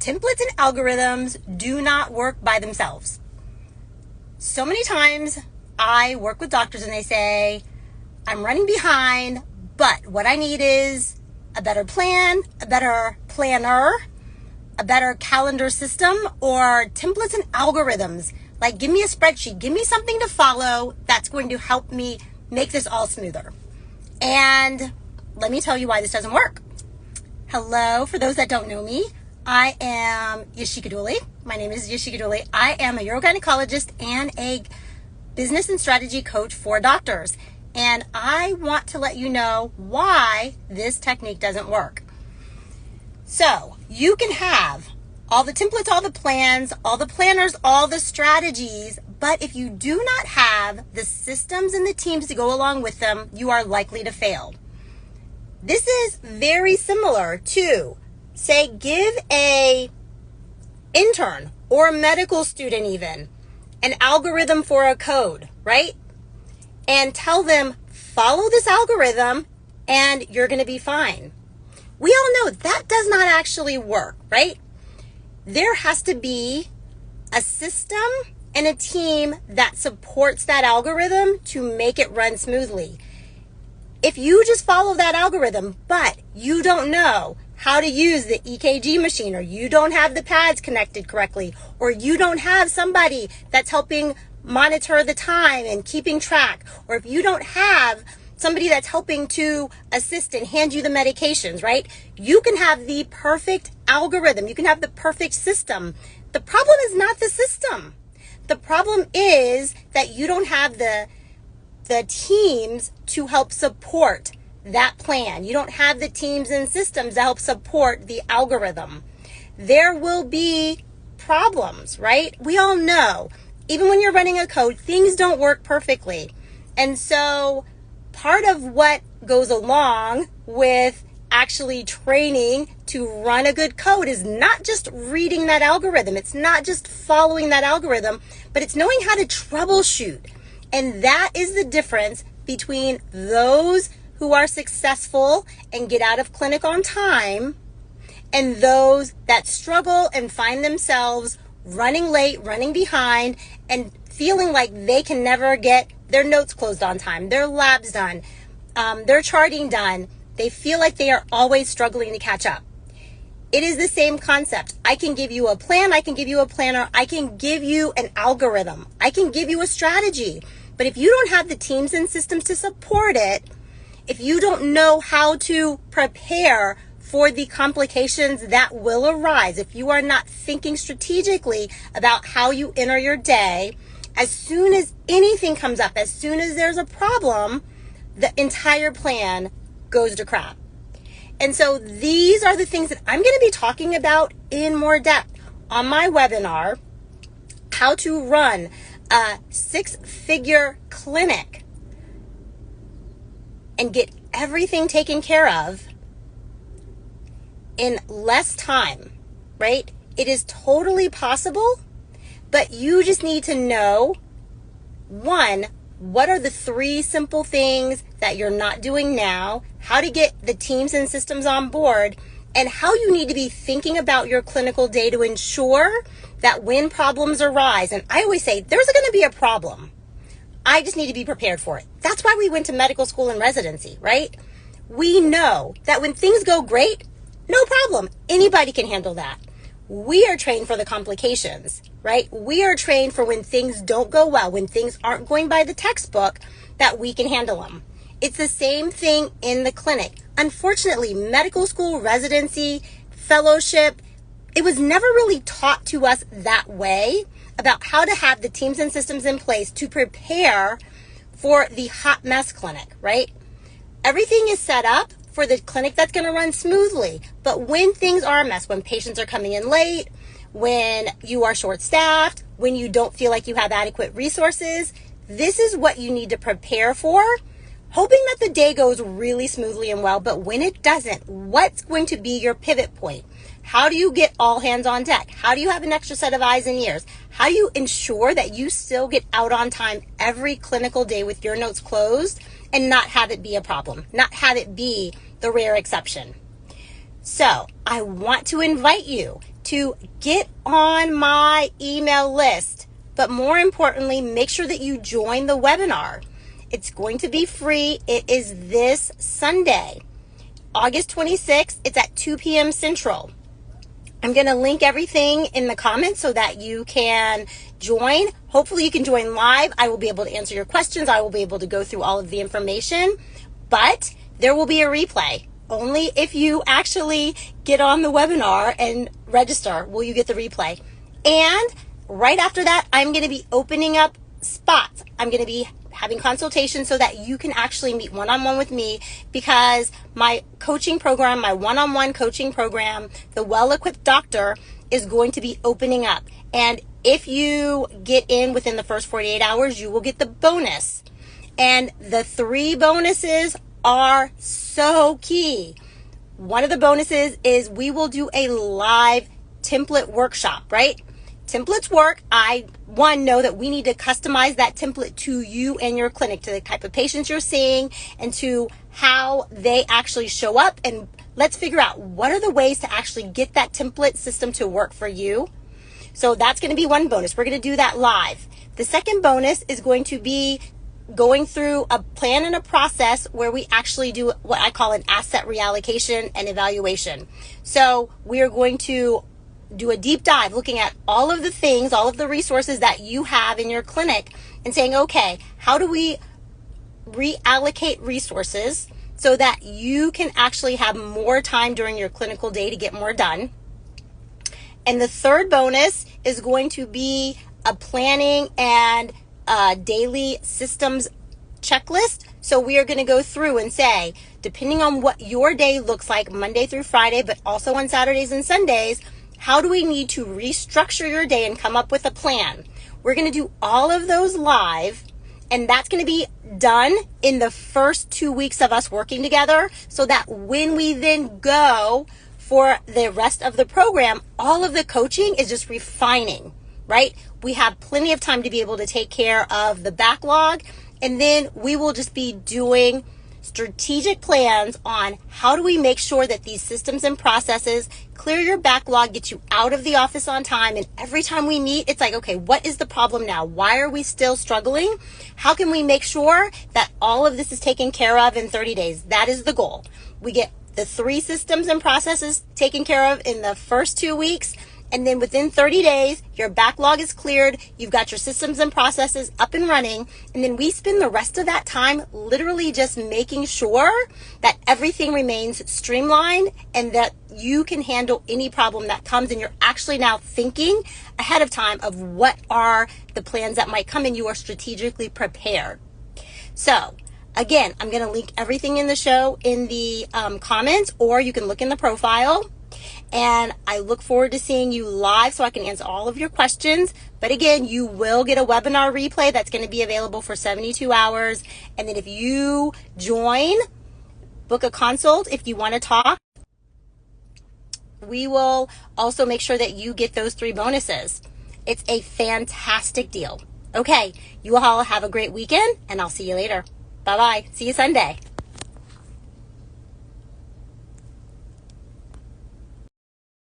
templates and algorithms do not work by themselves. So many times I work with doctors and they say, I'm running behind, but what I need is a better plan, a better planner, a better calendar system, or templates and algorithms. Like, give me a spreadsheet, give me something to follow that's going to help me make this all smoother. And let me tell you why this doesn't work. Hello, for those that don't know me, I am Yashika Dooley. My name is Yashika Dooley. I am a urogynecologist and a business and strategy coach for doctors. And I want to let you know why this technique doesn't work. So you can have all the templates, all the plans, all the planners, all the strategies, but if you do not have the systems and the teams to go along with them, you are likely to fail. This is very similar to, say, give a intern or a medical student even an algorithm for a code, right? And tell them, follow this algorithm and you're going to be fine. We all know that does not actually work, right? There has to be a system and a team that supports that algorithm to make it run smoothly. If you just follow that algorithm, but you don't know how to use the EKG machine, or you don't have the pads connected correctly, or you don't have somebody that's helping monitor the time and keeping track, or if you don't have somebody that's helping to assist and hand you the medications, right? You can have the perfect algorithm. You can have the perfect system. The problem is not the system. The problem is that you don't have the teams to help support that plan. You don't have the teams and systems to help support the algorithm. There will be problems, right? We all know, even when you're running a code, things don't work perfectly. And so part of what goes along with actually training to run a good code is not just reading that algorithm. It's not just following that algorithm, but it's knowing how to troubleshoot. And that is the difference between those who are successful and get out of clinic on time and those that struggle and find themselves running late, running behind, and feeling like they can never get their notes closed on time, their labs done, their charting done. They feel like they are always struggling to catch up. It is the same concept. I can give you a plan, I can give you a planner, I can give you an algorithm, I can give you a strategy. But if you don't have the teams and systems to support it, if you don't know how to prepare for the complications that will arise, if you are not thinking strategically about how you enter your day, as soon as anything comes up, as soon as there's a problem, the entire plan goes to crap. And so these are the things that I'm going to be talking about in more depth on my webinar, How to Run a 6-Figure Clinic and Get Everything Taken Care of in less time, right? It is totally possible, but you just need to know, one, what are the 3 simple things that you're not doing now, how to get the teams and systems on board, and how you need to be thinking about your clinical day to ensure that when problems arise, and I always say, there's going to be a problem. I just need to be prepared for it. That's why we went to medical school and residency, right? We know that when things go great, no problem. Anybody can handle that. We are trained for the complications, right? We are trained for when things don't go well, when things aren't going by the textbook, that we can handle them. It's the same thing in the clinic. Unfortunately, medical school, residency, fellowship, it was never really taught to us that way about how to have the teams and systems in place to prepare for the hot mess clinic, right? Everything is set up for the clinic that's going to run smoothly. But when things are a mess, when patients are coming in late, when you are short-staffed, when you don't feel like you have adequate resources, this is what you need to prepare for, hoping that the day goes really smoothly and well. But when it doesn't, what's going to be your pivot point? How do you get all hands on deck? How do you have an extra set of eyes and ears? How do you ensure that you still get out on time every clinical day with your notes closed and not have it be a problem, not have it be the rare exception? So I want to invite you to get on my email list. But more importantly, make sure that you join the webinar. It's going to be free. It is this Sunday, August 26th. It's at 2 p.m. Central. I'm going to link everything in the comments so that you can join. Hopefully you can join live. I will be able to answer your questions. I will be able to go through all of the information, but there will be a replay. Only if you actually get on the webinar and register will you get the replay. And right after that, I'm going to be opening up spots. I'm going to be having consultations so that you can actually meet one-on-one with me, because my coaching program, my one-on-one coaching program, the Well-Equipped Doctor, is going to be opening up. And if you get in within the first 48 hours, you will get the bonus. And the 3 bonuses are so key. One of the bonuses is we will do a live template workshop, right? Templates work. I know that we need to customize that template to you and your clinic, to the type of patients you're seeing and to how they actually show up. And let's figure out what are the ways to actually get that template system to work for you. So that's going to be one bonus. We're going to do that live. The second bonus is going to be going through a plan and a process where we actually do what I call an asset reallocation and evaluation. So we are going to do a deep dive looking at all of the things, all of the resources that you have in your clinic and saying, okay, how do we reallocate resources so that you can actually have more time during your clinical day to get more done. And the third bonus is going to be a planning and daily systems checklist. So we are going to go through and say, depending on what your day looks like Monday through Friday, but also on Saturdays and Sundays, how do we need to restructure your day and come up with a plan? We're going to do all of those live, and that's going to be done in the first 2 weeks of us working together, so that when we then go for the rest of the program, all of the coaching is just refining, right? We have plenty of time to be able to take care of the backlog, and then we will just be doing strategic plans on how do we make sure that these systems and processes clear your backlog, get you out of the office on time. And every time we meet, it's like, okay, what is the problem now? Why are we still struggling? How can we make sure that all of this is taken care of in 30 days? That is the goal. We get the 3 systems and processes taken care of in the first 2 weeks. And then within 30 days, your backlog is cleared. You've got your systems and processes up and running. And then we spend the rest of that time literally just making sure that everything remains streamlined and that you can handle any problem that comes. And you're actually now thinking ahead of time of what are the plans that might come, and you are strategically prepared. So again, I'm going to link everything in the show in the comments, or you can look in the profile. And I look forward to seeing you live so I can answer all of your questions. But again, you will get a webinar replay that's going to be available for 72 hours. And then if you join, book a consult if you want to talk. We will also make sure that you get those 3 bonuses. It's a fantastic deal. Okay, you all have a great weekend, and I'll see you later. Bye-bye. See you Sunday.